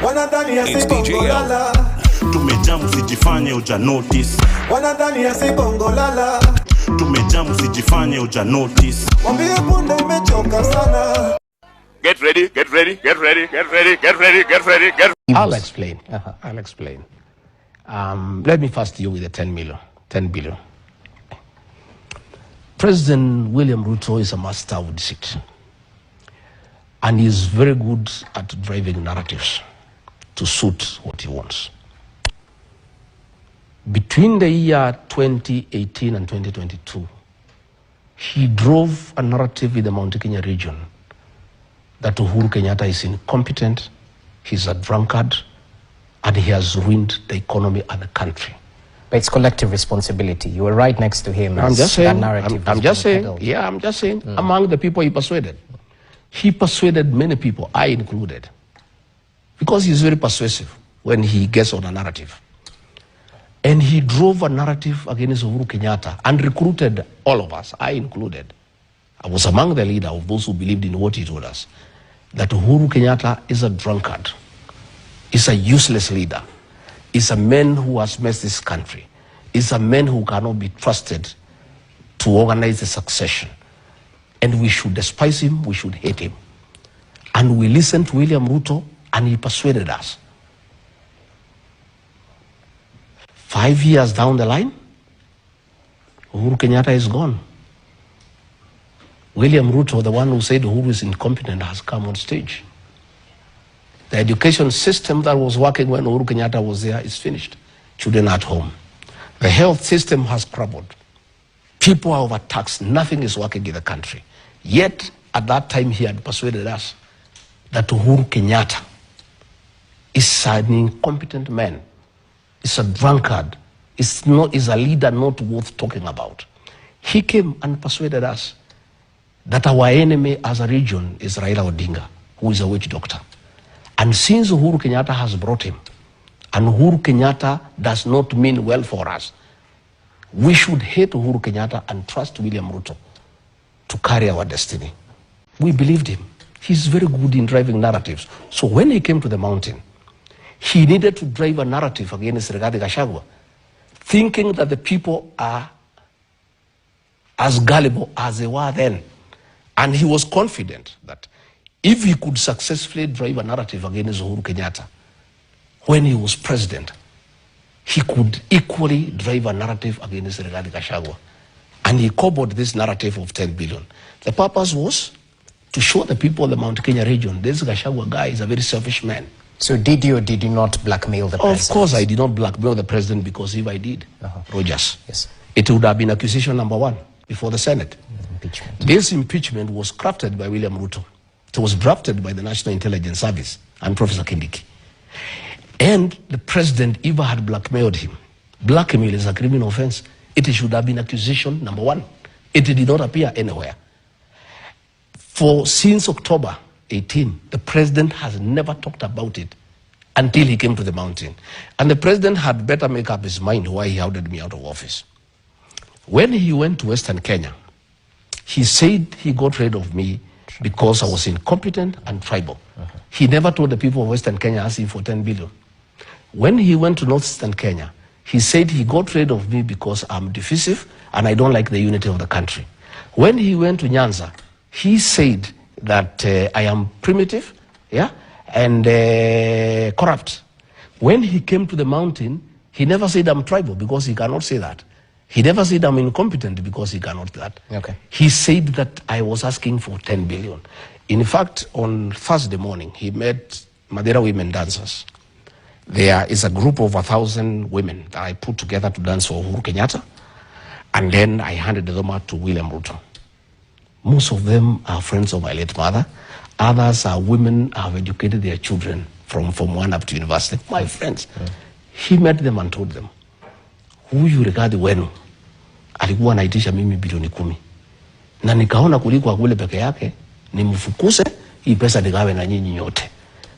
Wanadhani ya bongo lala. Tumejamu sijifanye uja notice. Wanadhani ya bongo lala. Tumejamu sijifanye uja notice. Wambie punde imechoka sana. Get ready, get ready, get ready, get ready, get ready, get ready, get ready. I'll explain. I'll explain. Let me first deal with the 10 billion. President William Ruto is a master of deceit. And he's very good at driving narratives to suit what he wants. Between the year 2018 and 2022, he drove a narrative in the Mount Kenya region that Uhuru Kenyatta is incompetent, he's a drunkard, and he has ruined the economy and the country. But it's collective responsibility. You were right next to him. I'm just saying, I'm just saying, among the people he persuaded many people, I included, because he's very persuasive when he gets on a narrative. And he drove a narrative against Uhuru Kenyatta and recruited all of us, I included. I was among the leader of those who believed in what he told us, that Uhuru Kenyatta is a drunkard, is a useless leader, is a man who has messed this country, is a man who cannot be trusted to organize the succession. And we should despise him, we should hate him. And we listened to William Ruto, and he persuaded us. 5 years down the line, Uhuru Kenyatta is gone. William Ruto, the one who said Uhuru is incompetent, has come on stage. The education system that was working when Uhuru Kenyatta was there is finished. Children at home. The health system has crumbled. People are overtaxed. Nothing is working in the country. Yet, at that time, he had persuaded us that Uhuru Kenyatta is an incompetent man, is a drunkard, is a leader not worth talking about. He came and persuaded us that our enemy as a region is Raila Odinga, who is a witch doctor. And since Uhuru Kenyatta has brought him, and Uhuru Kenyatta does not mean well for us, we should hate Uhuru Kenyatta and trust William Ruto to carry our destiny. We believed him. He's very good in driving narratives. So when he came to the mountain, he needed to drive a narrative against Gachagua, thinking that the people are as gullible as they were then. And he was confident that if he could successfully drive a narrative against Uhuru Kenyatta when he was president, he could equally drive a narrative against Gachagua. And he cobbled this narrative of 10 billion. The purpose was to show the people of the Mount Kenya region, this Gachagua guy is a very selfish man. So did you or did you not blackmail the president? Of course I did not blackmail the president, because if I did, Rogers, yes, it would have been accusation number 1 before the Senate. Impeachment. This impeachment was crafted by William Ruto. It was drafted by the National Intelligence Service and Professor Kindiki. And the president even had blackmailed him. Blackmail is a criminal offense. It should have been accusation number 1. It did not appear anywhere. Since October 18, the president has never talked about it until he came to the mountain. And the president had better make up his mind why he ordered me out of office. When he went to Western Kenya, he said he got rid of me because I was incompetent and tribal. He never told the people of Western Kenya asking for 10 billion. When he went to Northeastern Kenya, he said he got rid of me because I'm divisive and I don't like the unity of the country. When he went to Nyanza, he said that I am primitive, and corrupt. When he came to the mountain, he never said I'm tribal, because he cannot say that. He never said I'm incompetent, because he cannot do that. Okay. He said that I was asking for 10 billion. In fact, on Thursday morning, he met Madeira women dancers. There is a group of 1,000 women that I put together to dance for Uhuru Kenyatta, and then I handed them out to William Ruto. Most of them are friends of my late mother. Others are women who have educated their children from Form 1 up to university. My friends. He met them and told them, huyu Rigathi wenu alikuwa anaitisha mimi bilioni 10. Na nikaona kuliko kule peke yake, nimfukuse hii pesa nigawe na nyinyi nyote.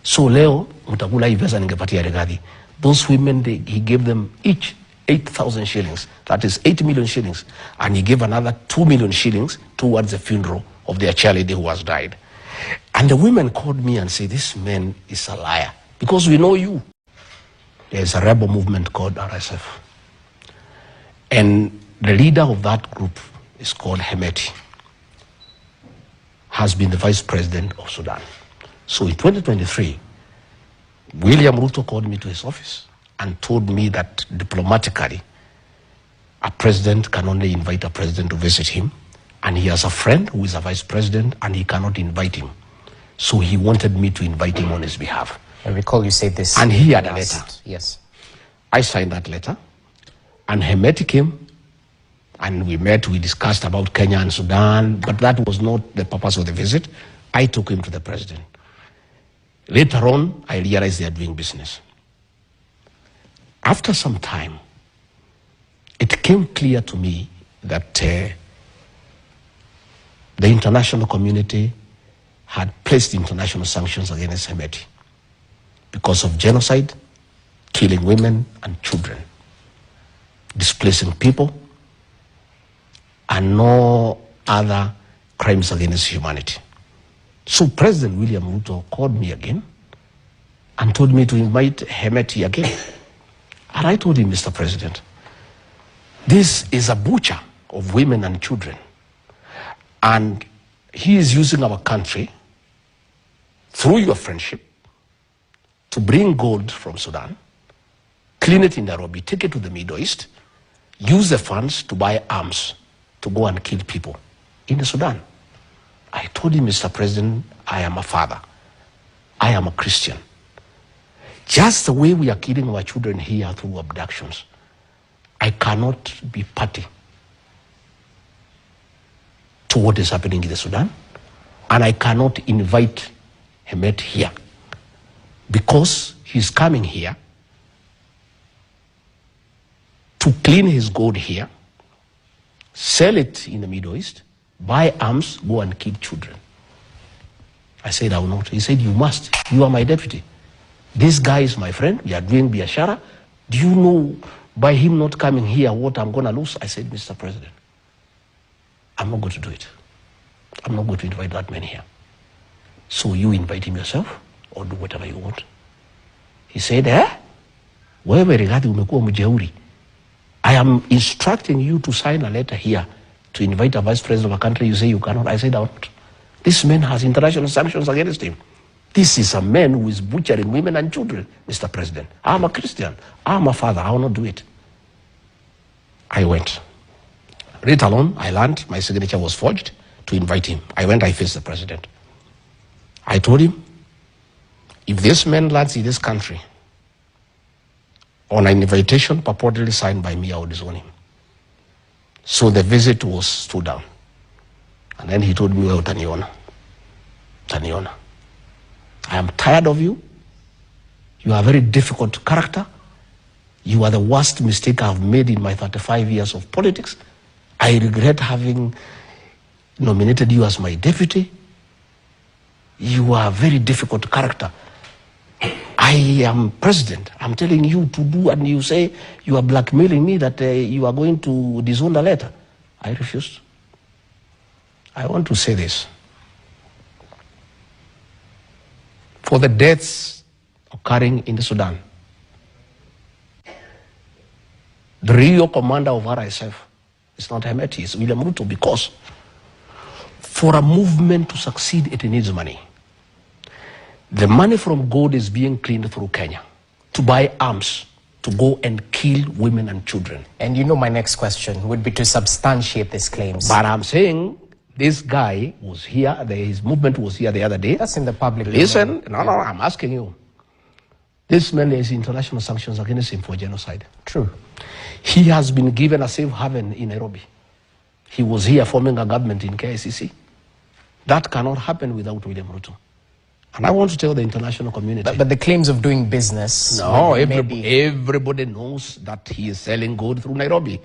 So leo mtakula hii pesa ningepatia Rigathi. Those women, he gave them each 8,000 shillings. That is 8 million shillings. And he gave another 2 million shillings towards the funeral of their child who has died. And the women called me and said, this man is a liar. because we know you. There's a rebel movement called RSF. And the leader of that group is called Hemeti, has been the vice president of Sudan. So in 2023, William Ruto called me to his office and told me that diplomatically, a president can only invite a president to visit him, and he has a friend who is a vice president and he cannot invite him. So he wanted me to invite him on his behalf. I recall you said this. And he had a letter. Yes. I signed that letter, and Hemeti came, and we met, we discussed about Kenya and Sudan, but that was not the purpose of the visit. I took him to the president. Later on, I realized they are doing business. After some time, it became clear to me that the international community had placed international sanctions against Hemeti because of genocide, killing women and children, displacing people, and no other crimes against humanity. So President William Ruto called me again and told me to invite Hemeti again. And I told him, Mr. President, this is a butcher of women and children. And he is using our country, through your friendship, to bring gold from Sudan, clean it in Nairobi, take it to the Middle East, use the funds to buy arms to go and kill people in the Sudan. I told him, Mr. President, I am a father. I am a Christian. Just the way we are killing our children here through abductions, I cannot be party to what is happening in the Sudan, and I cannot invite Hemeti here because he's coming here to clean his gold here, sell it in the Middle East, buy arms, go and kill children. I said, I will not. He said, you must. You are my deputy. This guy is my friend. We are doing biashara. Do you know by him not coming here what I'm going to lose? I said, Mr. President, I'm not going to do it. I'm not going to invite that man here. So you invite him yourself or do whatever you want. He said, wewe Rigathi umekuwa mjeuri. I am instructing you to sign a letter here to invite a vice president of a country. You say you cannot. I said, I won't. This man has international sanctions against him. This is a man who is butchering women and children, Mr. President. I'm a Christian. I'm a father. I will not do it. I went. Later on, I learned my signature was forged to invite him. I went, I faced the president. I told him, if this man lands in this country on an invitation purportedly signed by me, I would disown him. So the visit was stood down. And then he told me, well, Taniona, I am tired of you. You are a very difficult character. You are the worst mistake I have made in my 35 years of politics. I regret having nominated you as my deputy. You are a very difficult character. I am president. I'm telling you to do, and you say you are blackmailing me that you are going to disown the letter. I refused. I want to say this. For the deaths occurring in the Sudan, the real commander of RSF is not Hemeti, it's William Ruto, because for a movement to succeed, it needs money. The money from gold is being cleaned through Kenya to buy arms to go and kill women and children. And you know my next question would be to substantiate these claims. But I'm saying this guy was here, his movement was here the other day. That's in the public. Listen, no, I'm asking you. This man has international sanctions against him for genocide. True. He has been given a safe haven in Nairobi. He was here forming a government in KICC. That cannot happen without William Ruto. And I want to tell the international community. But the claims of doing business... No, everybody knows that he is selling gold through Nairobi.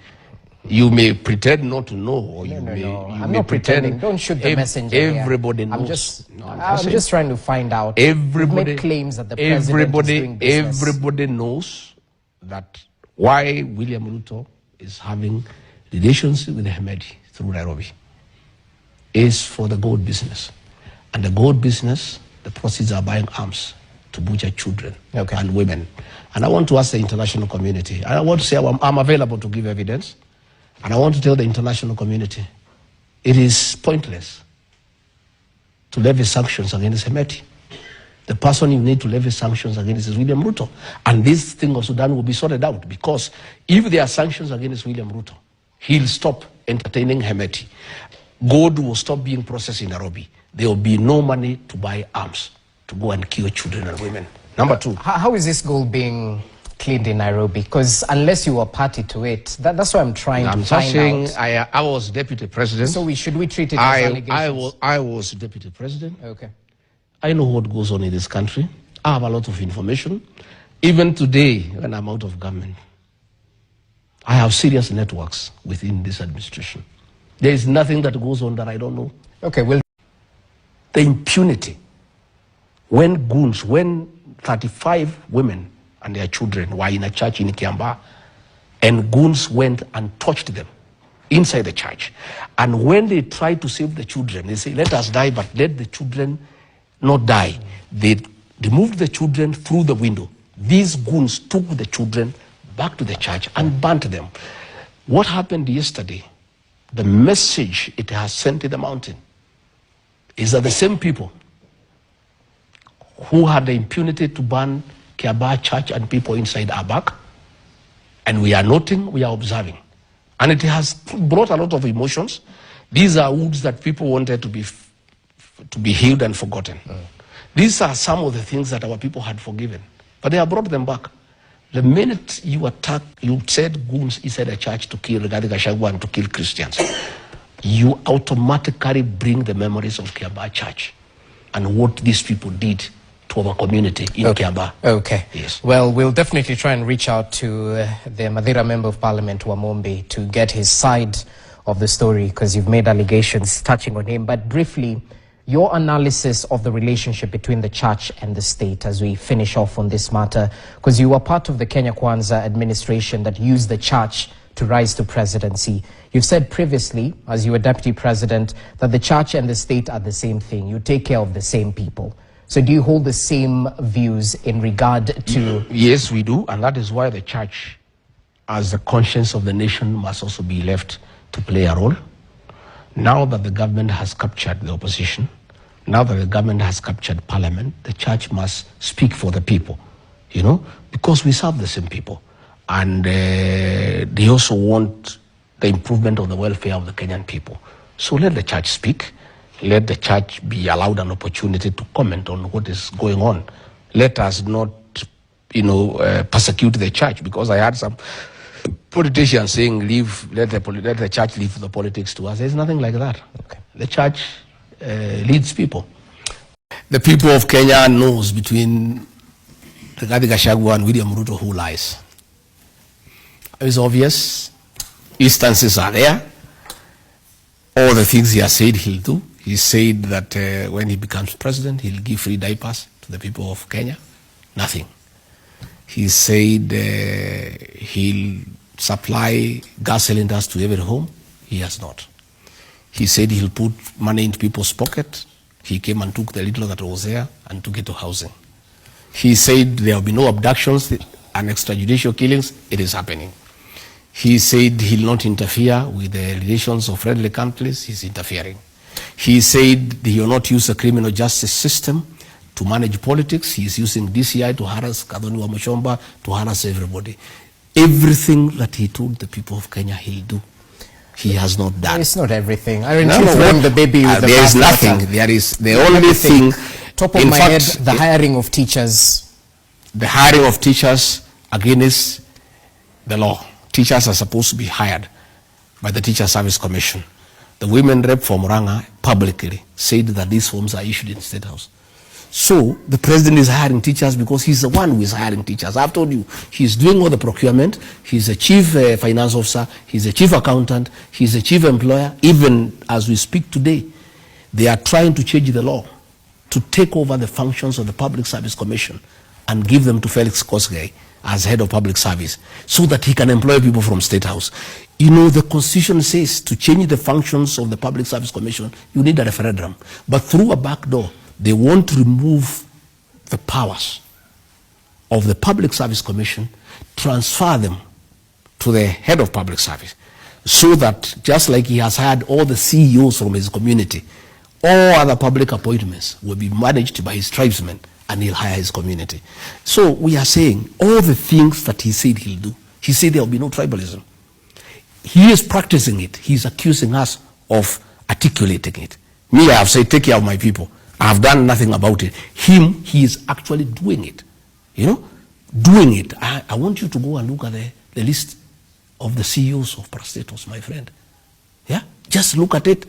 You may pretend not to know, or I'm not pretending. Don't shoot the messenger. Everybody knows. I'm just trying to find out. Everybody made claims that the president is doing business. Everybody knows that why William Ruto is having relations with Hemeti through Nairobi is for the gold business. And the gold business, the proceeds are buying arms to butcher children and women. And I want to ask the international community, I want to say I'm available to give evidence, and I want to tell the international community, it is pointless to levy sanctions against Hemeti. The person you need to levy sanctions against is William Ruto. And this thing of Sudan will be sorted out, because if there are sanctions against William Ruto, he'll stop entertaining Hemeti. Gold will stop being processed in Nairobi. There will be no money to buy arms to go and kill children and women. Number two. How is this gold being cleaned in Nairobi? Because unless you were party to it, that's what I'm trying to find saying out. I was deputy president. So should we treat it as allegations? I was deputy president. Okay. I know what goes on in this country. I have a lot of information. Even today, when I'm out of government, I have serious networks within this administration. There is nothing that goes on that I don't know. Okay, well, the impunity. When 35 women and their children were in a church in Kiambaa, and goons went and touched them inside the church. And when they tried to save the children, they say, let us die, but let the children not die. They removed the children through the window. These goons took the children back to the church and burnt them. What happened yesterday, the message it has sent to the mountain, is that the same people who had the impunity to burn Kiambaa church and people inside are back. And we are noting, we are observing. And it has brought a lot of emotions. These are wounds that people wanted to be healed and forgotten. These are some of the things that our people had forgiven, but they have brought them back. The minute you said goons inside a church to kill Gachagua and to kill Christians, you automatically bring the memories of Kiambaa church and what these people did to our community in Kiambaa. Okay. Yes. Well, we'll definitely try and reach out to the Madeira Member of Parliament, Wamombi, to get his side of the story, because you've made allegations touching on him. But briefly, your analysis of the relationship between the church and the state as we finish off on this matter, because you were part of the Kenya Kwanza administration that used the church to rise to presidency. You've said previously, as you were deputy president, that the church and the state are the same thing. You take care of the same people. So do you hold the same views in regard to... Yes, we do, and that is why the church, as the conscience of the nation, must also be left to play a role. Now that the government has captured the opposition, now that the government has captured parliament, the church must speak for the people, you know, because we serve the same people. And they also want the improvement of the welfare of the Kenyan people. So let the church speak. Let the church be allowed an opportunity to comment on what is going on. Let us not, persecute the church, because I heard some politicians saying, let the church leave the politics to us. There's nothing like that. Okay. The church leads people. The people of Kenya knows between Gachagua and William Ruto who lies. It's obvious. Instances are there. All the things he has said he'll do. He said that when he becomes president, he'll give free diapers to the people of Kenya. Nothing. He said he'll supply gas cylinders to every home. He has not. He said he'll put money into people's pocket. He came and took the little that was there and took it to housing. He said there will be no abductions and extrajudicial killings. It is happening. He said he'll not interfere with the relations of friendly countries. He's interfering. He said he will not use the criminal justice system to manage politics. He's using DCI to harass Kadhoni Wamuchomba, to harass everybody. Everything that he told the people of Kenya he'll do, he has not done. It's not everything. I mean, throwing the baby with the there is nothing. There is the only thing. Top of my head, the hiring of teachers. The hiring of teachers against the law. Teachers are supposed to be hired by the Teacher Service Commission. The women rep from Murang'a publicly said that these forms are issued in the State House. So the president is hiring teachers because he's the one who is hiring teachers. I've told you, he's doing all the procurement. He's the chief finance officer. He's the chief accountant. He's the chief employer. Even as we speak today, they are trying to change the law to take over the functions of the Public Service Commission and give them to Felix Kosgei as head of public service, so that he can employ people from State House. You know, the Constitution says to change the functions of the Public Service Commission, you need a referendum. But through a back door, they want to remove the powers of the Public Service Commission, transfer them to the head of public service, so that just like he has had all the CEOs from his community, all other public appointments will be managed by his tribesmen, and he'll hire his community. So we are saying all the things that he said he'll do. He said there will be no tribalism. He is practicing it. He's accusing us of articulating it. Me, I have said, take care of my people. I have done nothing about it. Him, he is actually doing it. You know, doing it. I want you to go and look at the list of the CEOs of parastatals, my friend. Yeah? Just look at it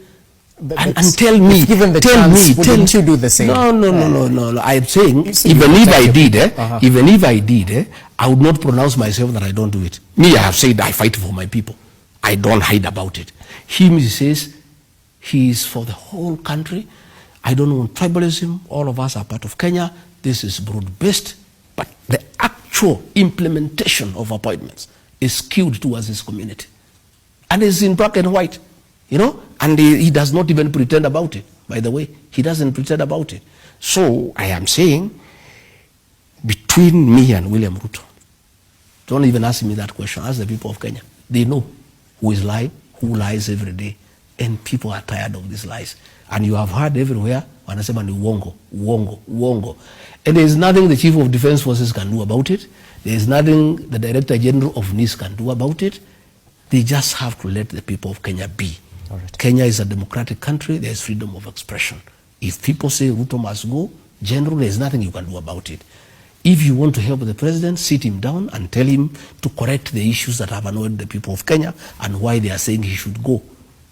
and tell me. Given the chance, wouldn't you do the same? No. I'm saying, even if I did, I would not pronounce myself that I don't do it. Me, I have said I fight for my people. I don't hide about it. Him, he says, he is for the whole country. I don't want tribalism. All of us are part of Kenya. This is broad-based. But the actual implementation of appointments is skewed towards his community. And it's in black and white, you know? And he does not even pretend about it, by the way. He doesn't pretend about it. So I am saying, between me and William Ruto, don't even ask me that question. Ask the people of Kenya. They know who is lying, who lies every day. And people are tired of these lies. And you have heard everywhere, wanasema ni uongo, uongo, uongo. And there is nothing the Chief of Defense Forces can do about it. There is nothing the Director General of NIS can do about it. They just have to let the people of Kenya be. Right. Kenya is a democratic country. There is freedom of expression. If people say Ruto must go, General, there is nothing you can do about it. If you want to help the president, sit him down and tell him to correct the issues that have annoyed the people of Kenya and why they are saying he should go.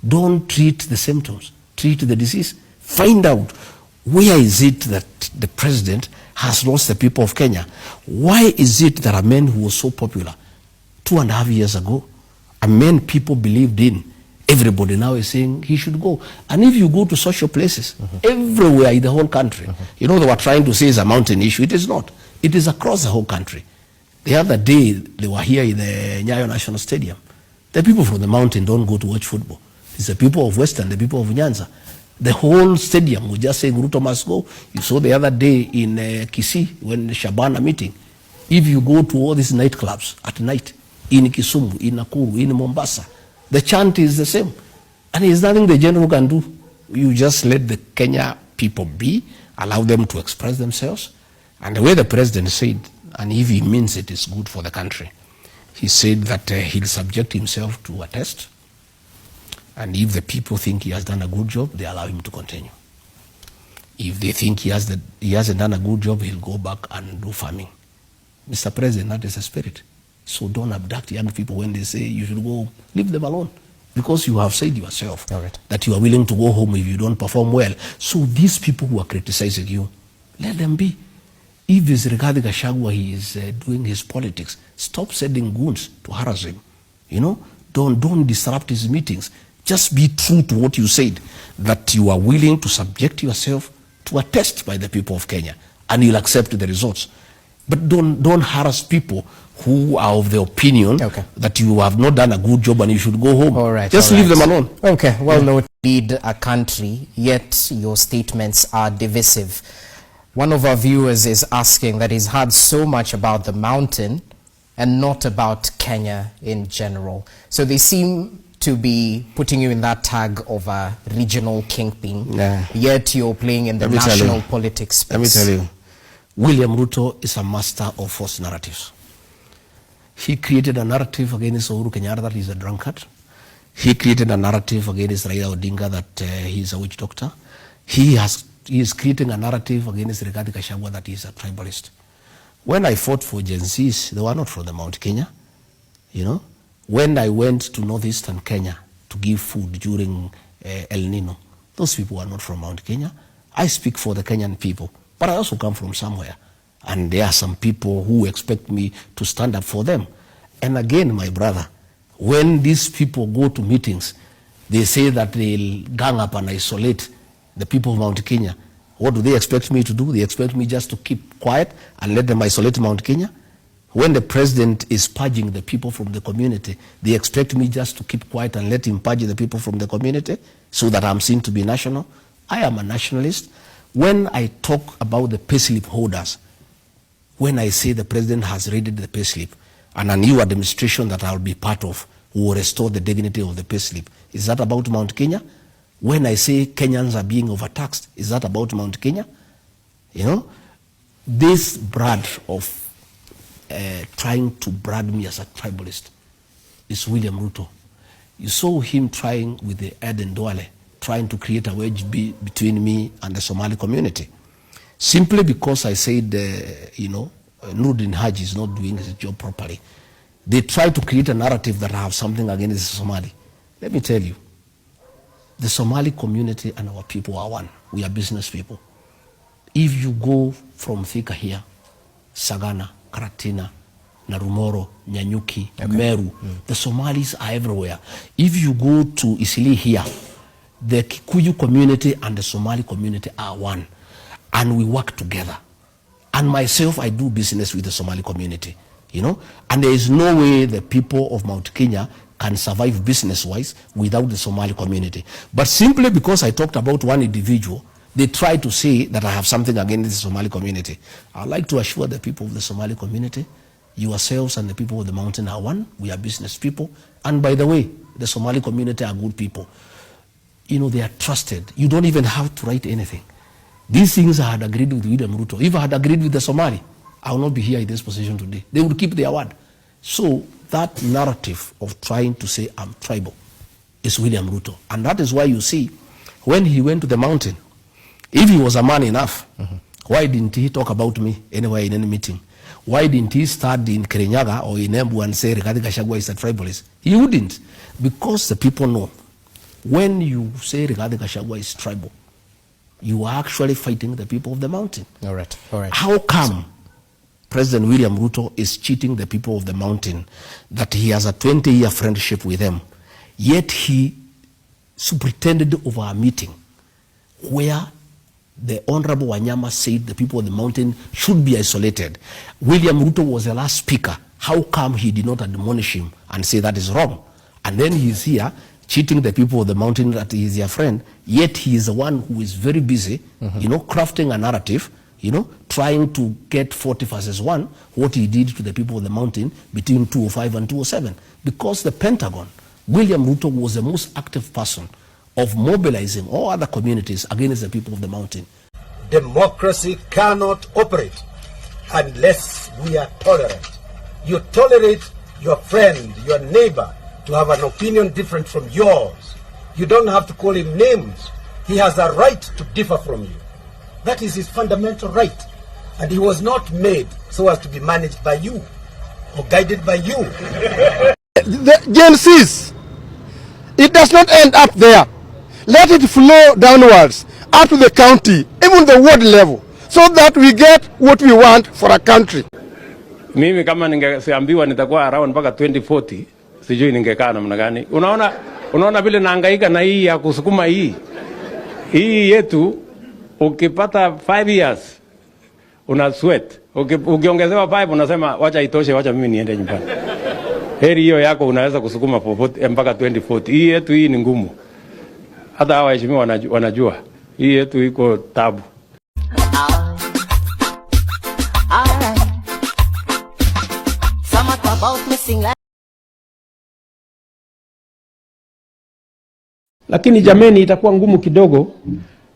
Don't treat the symptoms. Treat the disease. Find out where is it that the president has lost the people of Kenya. Why is it that a man who was so popular 2.5 years ago, a man people believed in, everybody now is saying he should go. And if you go to social places, everywhere in the whole country, you know, they were trying to say it's a mountain issue. It is not. It is across the whole country. The other day, they were here in the Nyayo National Stadium. The people from the mountain don't go to watch football. It's the people of Western, the people of Nyanza. The whole stadium was just saying Ruto must go. You saw the other day in Kisii, when Shabana meeting. If you go to all these nightclubs at night, in Kisumu, in Nakuru, in Mombasa, the chant is the same. And there's nothing the general can do. You just let the Kenya people be, allow them to express themselves. And the way the president said, and if he means it is good for the country, he said that he'll subject himself to a test. And if the people think he has done a good job, they allow him to continue. If they think he hasn't done a good job, he'll go back and do farming. Mr. President, that is the spirit. So don't abduct young people when they say you should go. Leave them alone. Because you have said yourself that you are willing to go home if you don't perform well. So these people who are criticizing you, let them be. If it's regarding Gachagua, he is doing his politics, stop sending goons to harass him. You know, don't disrupt his meetings. Just be true to what you said, that you are willing to subject yourself to a test by the people of Kenya, and you'll accept the results. But don't harass people who are of the opinion that you have not done a good job and you should go home. All right, just leave them alone. Okay, well, no, lead a country, yet your statements are divisive. One of our viewers is asking that he's heard so much about the mountain and not about Kenya in general. So they seem to be putting you in that tag of a regional kingpin, yet you're playing in the national politics space. Let me tell you, William Ruto is a master of false narratives. He created a narrative against Uhuru Kenyatta that he's a drunkard. He created a narrative against Raila Odinga that he's a witch doctor. He is creating a narrative against Rigathi Gachagua that he's a tribalist. When I fought for Gen Zs, they were not from the Mount Kenya, you know. When I went to northeastern Kenya to give food during El Nino, those people were not from Mount Kenya. I speak for the Kenyan people, but I also come from somewhere. And there are some people who expect me to stand up for them. And again, my brother, when these people go to meetings, they say that they'll gang up and isolate the people of Mount Kenya. What do they expect me to do? They expect me just to keep quiet and let them isolate Mount Kenya? When the president is purging the people from the community, they expect me just to keep quiet and let him purge the people from the community so that I'm seen to be national? I am a nationalist. When I talk about the payslip holders, when I say the president has raided the payslip and a new administration that I'll be part of will restore the dignity of the payslip? Is that about Mount Kenya? When I say Kenyans are being overtaxed, is that about Mount Kenya? You know, this brand of trying to brand me as a tribalist is William Ruto. You saw him trying with the Ed and Duale, trying to create a wedge between me and the Somali community. Simply because I said, Nuruddin Haji is not doing his job properly. They try to create a narrative that I have something against the Somali. Let me tell you, the Somali community and our people are one. We are business people. If you go from Thika here, Sagana, Karatina, Narumoro, Nyanyuki, Meru, the Somalis are everywhere. If you go to Isili here, the Kikuyu community and the Somali community are one. And we work together. And myself, I do business with the Somali community, and there is no way the people of Mount Kenya can survive business-wise without the Somali community. But simply because I talked about one individual, they try to say that I have something against the Somali community. I'd like to assure the people of the Somali community, yourselves and the people of the mountain are one. We are business people. And by the way, the Somali community are good people. They are trusted. You don't even have to write anything. These things I had agreed with William Ruto. If I had agreed with the Somali, I will not be here in this position today. They would keep their word. So that narrative of trying to say I'm tribal is William Ruto. And that is why you see, when he went to the mountain, if he was a man enough, why didn't he talk about me anywhere in any meeting? Why didn't he start in Kirinyaga or in Embu and say Gachagua is a tribalist? He wouldn't. Because the people know, when you say Gachagua is tribal, you are actually fighting the people of the mountain. All right. How come President William Ruto is cheating the people of the mountain that he has a 20-year friendship with them, yet he superintended over a meeting where the Honorable Wanyama said the people of the mountain should be isolated? William Ruto was the last speaker. How come he did not admonish him and say that is wrong? And then he's here cheating the people of the mountain that he is their friend, yet he is the one who is very busy, crafting a narrative, trying to get 40 versus 1, what he did to the people of the mountain between 2005 and 2007. Because the Pentagon, William Ruto was the most active person of mobilizing all other communities against the people of the mountain. Democracy cannot operate unless we are tolerant. You tolerate your friend, your neighbor, to have an opinion different from yours. You don't have to call him names. He has a right to differ from you. That is his fundamental right. And he was not made so as to be managed by you or guided by you. The Gen Zs, it does not end up there. Let it flow downwards, up to the county, even the ward level, so that we get what we want for a country. Mimi kama ningeambiwa nitakuwa around mpaka 2040, sijui ningekaa namna gani. Unaona vile nahangaika na hii ya kusukuma hii yetu. Ukipata 5 years una sweat, ukiongezewa 5 unasema wacha itoshe, wacha mimi niende nyumbani. Heri hiyo yako unaweza kusukuma popote mpaka 2040. Hii yetu hii ni ngumu. Hata hawa waheshimiwa wanajua hii yetu iko tabu. Lakini jameni, itakuwa ngumu kidogo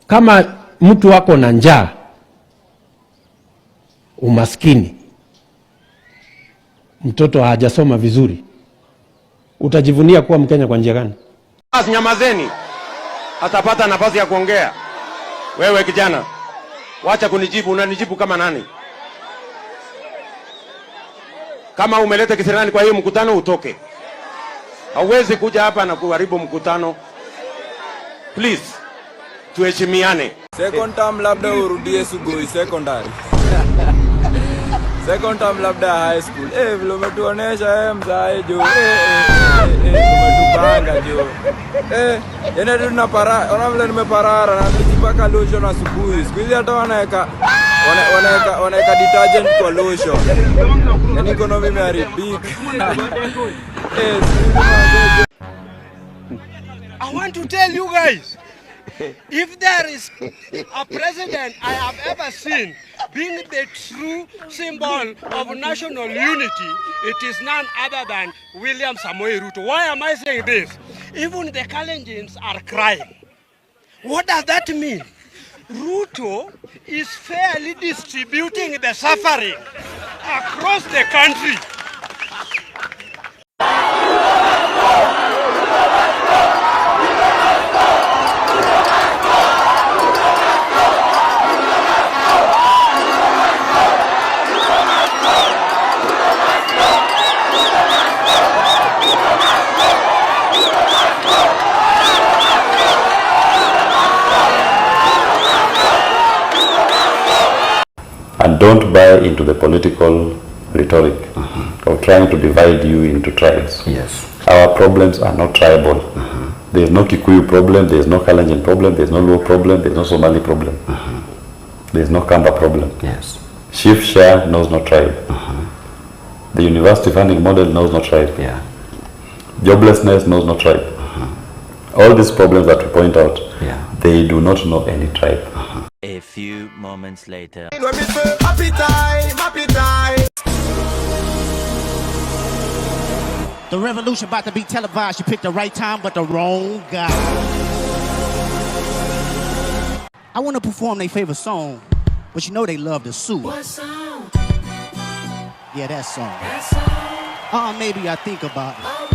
kama mtu wako na njaa, umaskini, mtoto hajasoma vizuri, utajivunia kuwa Mkenya kwa njia gani? Basi nyamazeni, atapata nafasi ya kuongea. Wewe kijana, wacha kunijibu. Unanijibu kama nani? Kama umeleta kisirani kwa hiyo mkutano, utoke. Hauwezi kuja hapa na kuharibu mkutano. Please, tuheshimiane. Second term labda urudie Sugoi secondary. Second term labda high school. Vile umetuonesha mzae jo. Umetupanga jo. Yana tunapara, ona vile nimeparara na nijipaka lotion asubuhi. Siku hizi hata wanaweka detergent kwa lotion. Yani economy imeharibika. I want to tell you guys, If there is a president I have ever seen being the true symbol of national unity, it is none other than William Samoei Ruto. Why am I saying this? Even the Kalenjins are crying. What does that mean? Ruto is fairly distributing the suffering across the country. And don't buy into the political rhetoric of trying to divide you into tribes. Yes. Our problems are not tribal. There is no Kikuyu problem, there is no Kalenjin problem, there is no Luo problem, there is no Somali problem. There is no Kamba problem. Yes. Chief share knows no tribe. The university funding model knows no tribe. Yeah. Joblessness knows no tribe. All these problems that we point out, they do not know any tribe. A few moments later. Happy time, happy time. The revolution about to be televised. You picked the right time, but the wrong guy. I want to perform their favorite song, but you know they love to sue. What song? Yeah, that song. That song? Maybe I think about it. Oh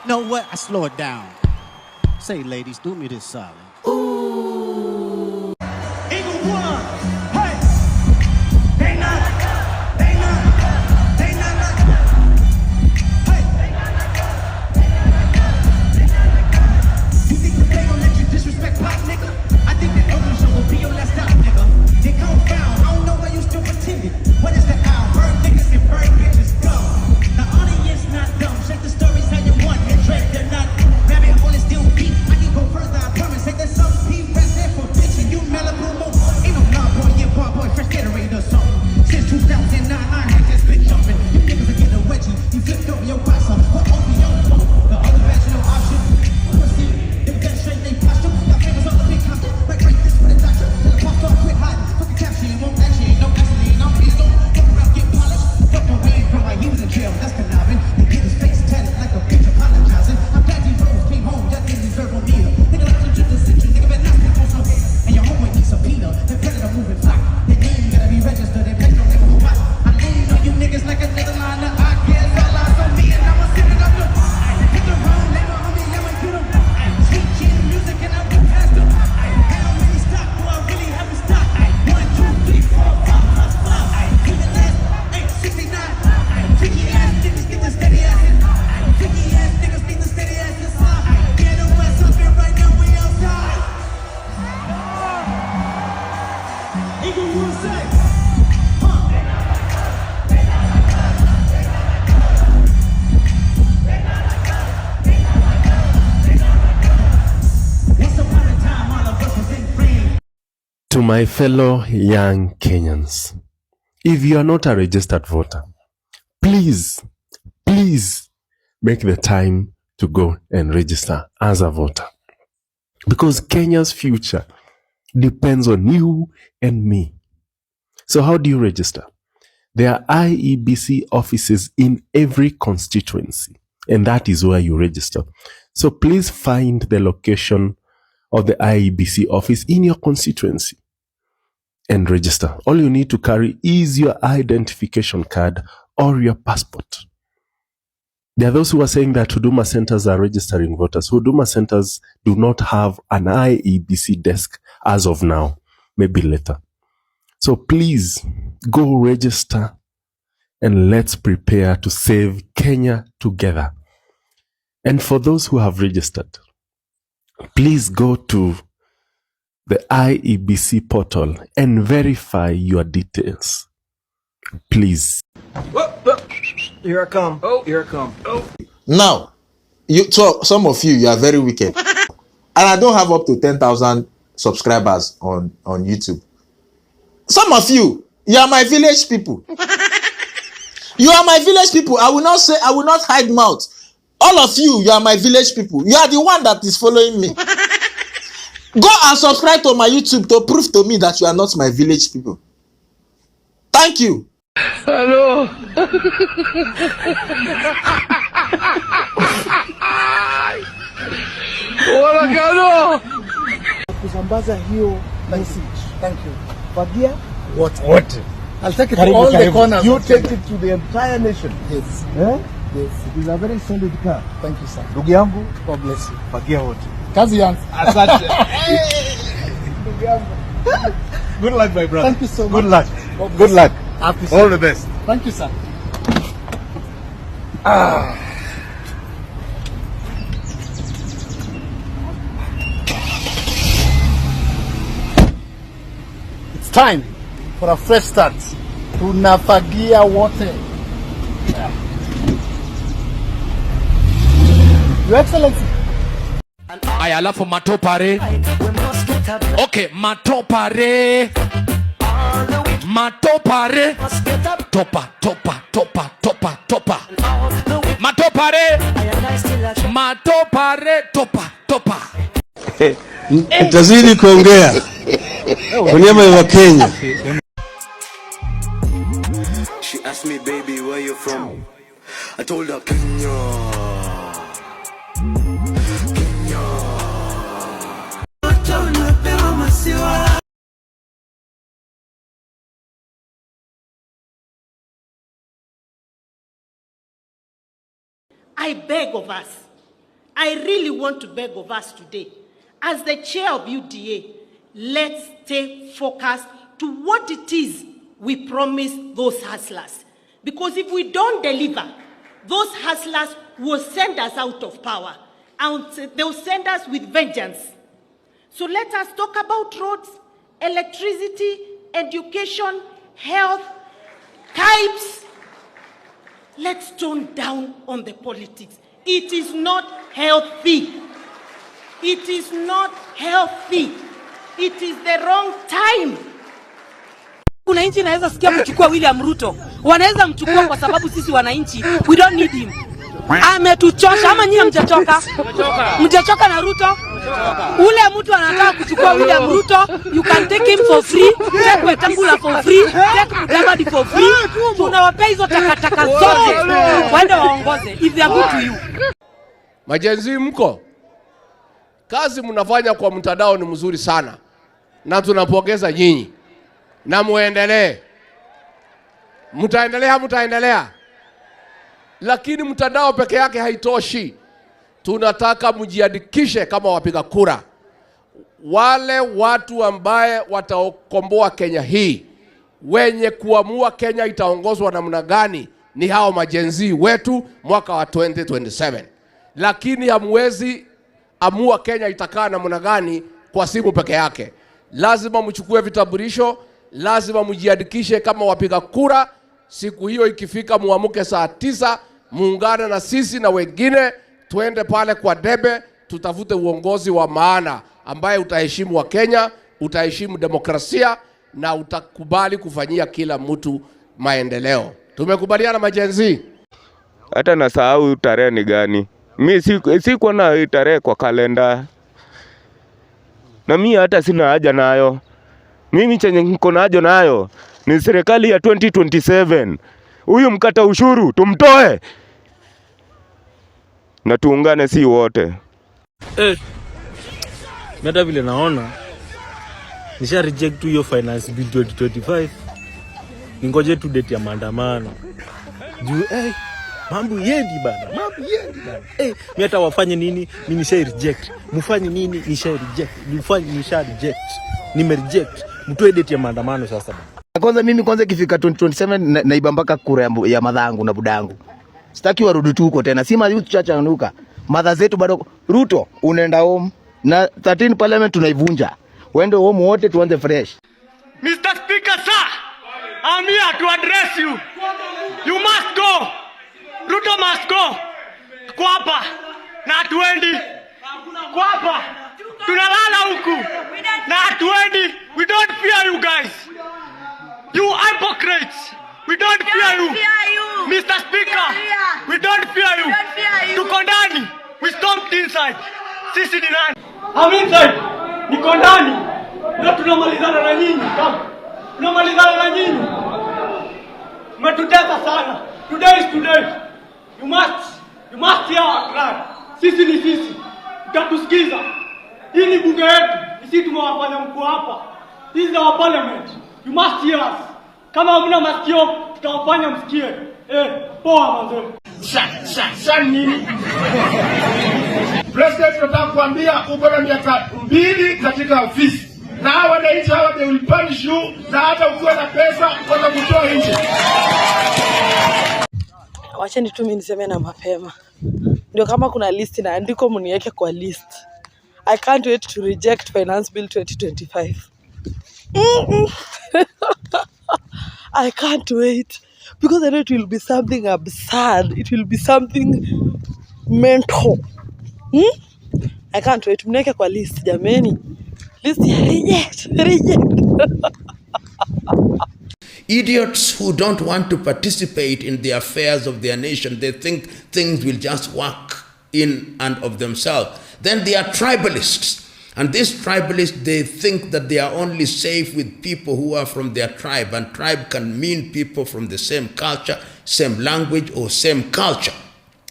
no. Know what? I slow it down. Say, ladies, do me this solid. Ooh. Eagle One. Hey. They not. You think they gon' let you disrespect pop, nigga? I think that open show will be your last stop, nigga. They confound. I don't know why you still pretending. What is the owl? Bird niggas and bird bitches go. The audience not dumb. Check the stories how you want and dread. They're not. Rabbit hole is still deep. I can go further. I promise. Take that some P rest there for bitching. You Malibu more. Ain't no blonde boy, yeah, bar boy, fresh Gatorade or something. Since 2009, I had this bitch jumping. You niggas are getting a wedgie. You flipped over your boxer. What over your phone? The other rational option. If that shit they posture, got fingers on the big counter. Like break this for the doctor. Till the pop off, quit hiding. Fucking caption, you won't action. Ain't no gasoline. I'm please don't fuck around, get polished. Fuck the way from like he was in jail. That's conniving. He get his face tatted like a bitch apologizing. I'm glad you bros came home. Y'all didn't deserve a meal. Nigga like you just sit you. Nigga better not step on some head. And your homeboy needs a subpoena. The predator moving flock. Their name gotta be registered. They place no nigga who watch. I lean on you niggas like a nigga line up. I guess all eyes on me and I'ma sit it up the. Hit the wrong label, homie, let me get him. Teaching music and I will pass them. How many stock do I really have to stop? 1, 2, 3, 4, 5, 5. To the last, 69. Tricky ass niggas get the steady asses. Tricky ass niggas need the steady asses. Get the West up here right now, we outside. Eagle One say. To my fellow young Kenyans, if you are not a registered voter, please make the time to go and register as a voter. Because Kenya's future depends on you and me. So how do you register? There are IEBC offices in every constituency, and that is where you register. So please find the location of the IEBC office in your constituency and register. All you need to carry is your identification card or your passport. There are those who are saying that Huduma centers are registering voters. Huduma centers do not have an IEBC desk as of now, maybe later. So please go register and let's prepare to save Kenya together. And for those who have registered, please go to the IEBC portal and verify your details. Please. Here I come. Oh, here I come. Oh. Now, so some of you are very wicked. And I don't have up to 10,000 subscribers on YouTube. Some of you are my village people. You are my village people. I will not hide mouth. All of you are my village people. You are the one that is following me. Go and subscribe to my YouTube to prove to me that you are not my village people. Thank you. Hello. Wanagano. Kusambaza hiyo message. Thank you. Fagia what? I'll take it to all the corners. You take it to the entire nation. Yes. Eh? Yes. It is a very solid car. Thank you, sir. Ndugu yangu, God bless you. Fagia wote. Kazi yangu. Asante. Ndugu yangu. Good luck, my brother. Thank you so much. Good luck. Good luck. All the best. Thank you, sir. It's time for a fresh start. Tunafagia wote. Your Excellency. Aya, alafu matopare. Okay, matopare. Matopare. Topa. Matopare. Matopare. Topa. Tazidi kuongea kwa niaba ya Kenya. She asked me, baby, where you from? I told her, Kenya. I beg of us, I really want to beg of us today, as the chair of UDA, let's stay focused to what it is we promise those hustlers. Because if we don't deliver, those hustlers will send us out of power, and they'll send us with vengeance. So let us talk about roads, electricity, education, health, types. Let's tone down on the politics. It is not healthy. It is not healthy. It is the wrong time. Kuna nchi inaweza sikia kuchukua William Ruto. Wanaweza mchukua kwa sababu sisi wananchi, we don't need him. Ametuchosha. Ama nyinyi mjachoka? Mjachoka na Ruto? Ule mtu anataka kuchukua William Ruto, you can take him for free, take Wetangula for free, take Mudavadi for free. Tunawapea hizo takataka zote waende waongoze if they are good to you. Majenzi mko? Kazi mnafanya kwa mtandao ni mzuri sana. Na tunapongeza nyinyi. Na muendelee. Mtaendelea. Lakini mtandao peke yake haitoshi. Tunataka mjiandikishe kama wapiga kura. Wale watu ambaye watakomboa Kenya hii, wenye kuamua Kenya itaongozwa namna gani, ni hao majenzi wetu mwaka wa 2027. Lakini hamwezi amua Kenya itakaa namna gani kwa simu peke yake. Lazima mchukue vitambulisho, lazima mjiandikishe kama wapiga kura. Siku hiyo ikifika muamuke saa 9, muungane na sisi na wengine, tuende pale kwa debe, tutafute uongozi wa maana ambaye utaheshimu wa Kenya, utaheshimu demokrasia na utakubali kufanyia kila mtu maendeleo. Tumekubaliana majenzi? Hata nasahau tarehe ni gani. Mimi siko na tarehe kwa kalenda. Na mimi hata sina haja nayo. Mimi chenye niko nayo nayo ni serikali ya 2027. Huyu mkata ushuru tumtoe. Na tuungane si wote. Meta vile naona nisha reject tu hiyo finance bill 2025. Ningoje tu date ya maandamano. Juu mambo yendi bana. Mimi hata wafanye nini? Mimi nisha reject. Mfanye nini? Nisha reject. Mfanye nisha reject. Nime reject. Mtoe date ya maandamano sasa bana. Kwanza mimi ikifika 2027 naiba mpaka kura ya madhangu na budangu. Sitaki warudi tu huko tena. Si youth chacha nuka. Madha zetu bado Ruto unaenda home na 13 parliament tunaivunja. Wende home wote tuanze fresh. Mr. Speaker, sir, I'm here to address you. You must go. Ruto must go. Kwapa na hatuendi. Kwapa tunalala huku na hatuendi. We don't fear you guys. You hypocrites. We don't fear you. Mr. Speaker, we don't fear you. Tuko ndani. We stomped inside. Sisi ni nani? I'm inside. niko ndani na tunamalizana na nyinyi. Kama tunamalizana na nyinyi, mmetutesa sana. Today is today. You must hear our cry. Sisi ni sisi, mtatusikiza. Hii ni bunge yetu, sisi tumewafanya mkuu hapa. This is our parliament. You must hear us. Kama hamna masikio, tutawafanya msikie. Poa manze. Shan nini? President, tunataka kuambia uko na miaka 2 katika ofisi. Na hawa wananchi hawa they will punish you, na hata ukiwa na pesa watakutoa nje. Wacheni tu mimi niseme na mapema. Ndio kama kuna list na andiko mniweke kwa list. I can't wait to reject Finance Bill 2025. I can't wait because I know it will be something absurd. It will be something mental. I can't wait. Mniweke kwa list jameni. List reject. Idiots who don't want to participate in the affairs of their nation, they think things will just work in and of themselves. Then they are tribalists. And these tribalists, they think that they are only safe with people who are from their tribe. And tribe can mean people from the same culture, same language, or same culture.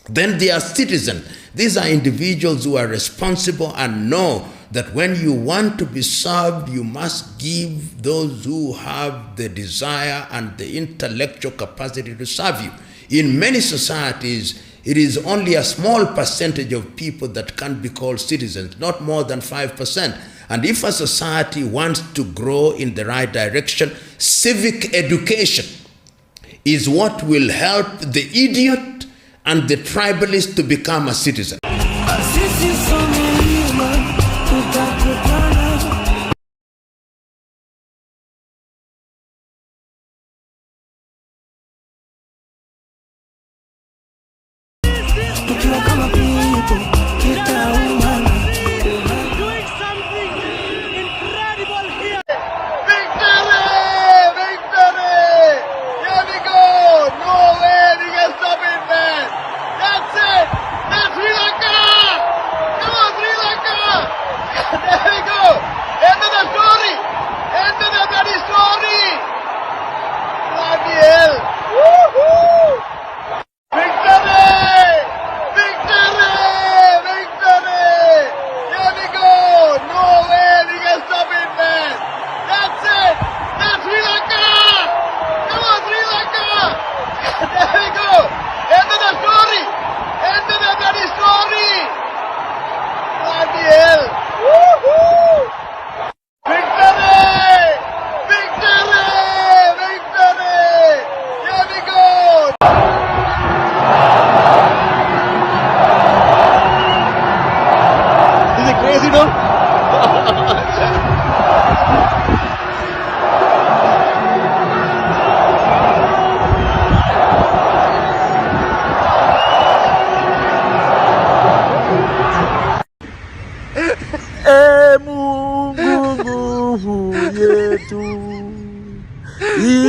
Then they are citizens. These are individuals who are responsible and know that when you want to be served, you must give those who have the desire and the intellectual capacity to serve you. In many societies, it is only a small percentage of people that can be called citizens, not more than 5%. And if a society wants to grow in the right direction, civic education is what will help the idiot and the tribalist to become a citizen.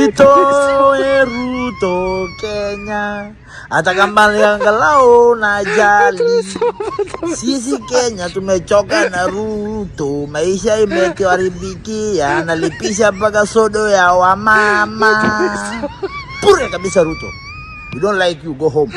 Itoe Ruto Kenya, hata kama angalau na jali. Sisi Kenya tumechoka na Ruto, maisha imetuharibikia, analipisha mpaka sodo ya wamama. Pure kabisa Ruto. We don't like you, go home.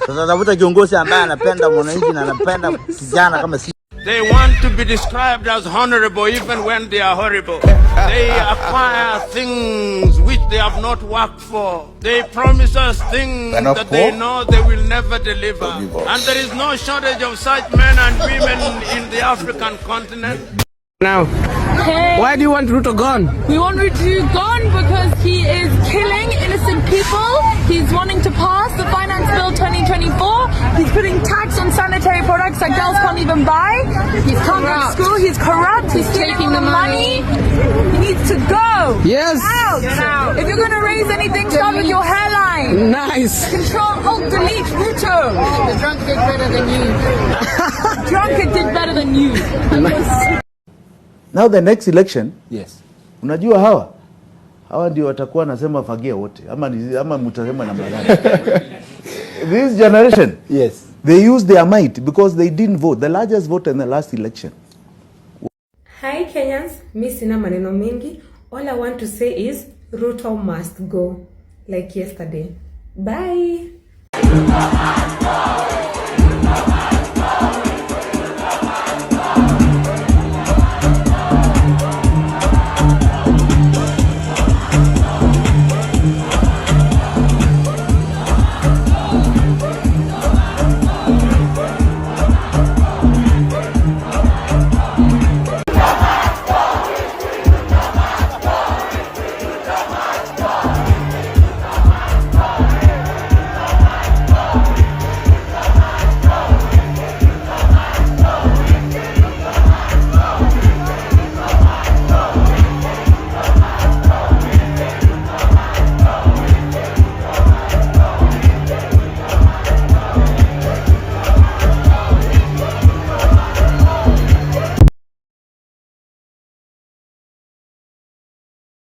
Sasa tafuta kiongozi ambaye anapenda mwananchi na anapenda kijana kama sisi. They want to be described as honorable even when they are horrible. They acquire things which they have not worked for. They promise us things that they know they will never deliver. And there is no shortage of such men and women in the African continent. Now, why do you want Ruto gone? We want Ruto gone because he is killing innocent people. He's wanting to pass the Finance Bill 2024. He's putting tax on sanitary products that girls can't even buy. He can't go to school. He's corrupt. He's taking the money. He needs to go. Yes. Out. If you're going to raise anything, start with your hairline. Nice. Control, Alt, Delete, Ruto. The drunk did better than you. Drunkard did better than you. Now the next election, yes. Unajua hawa ndio watakuwa nasema fagia wote ama mtasema namna gani? This generation, yes, they use their might because they didn't vote. The largest vote in the last election. Hi Kenyans, mi sina maneno mengi. All I want to say is Ruto must go, like yesterday. Bye.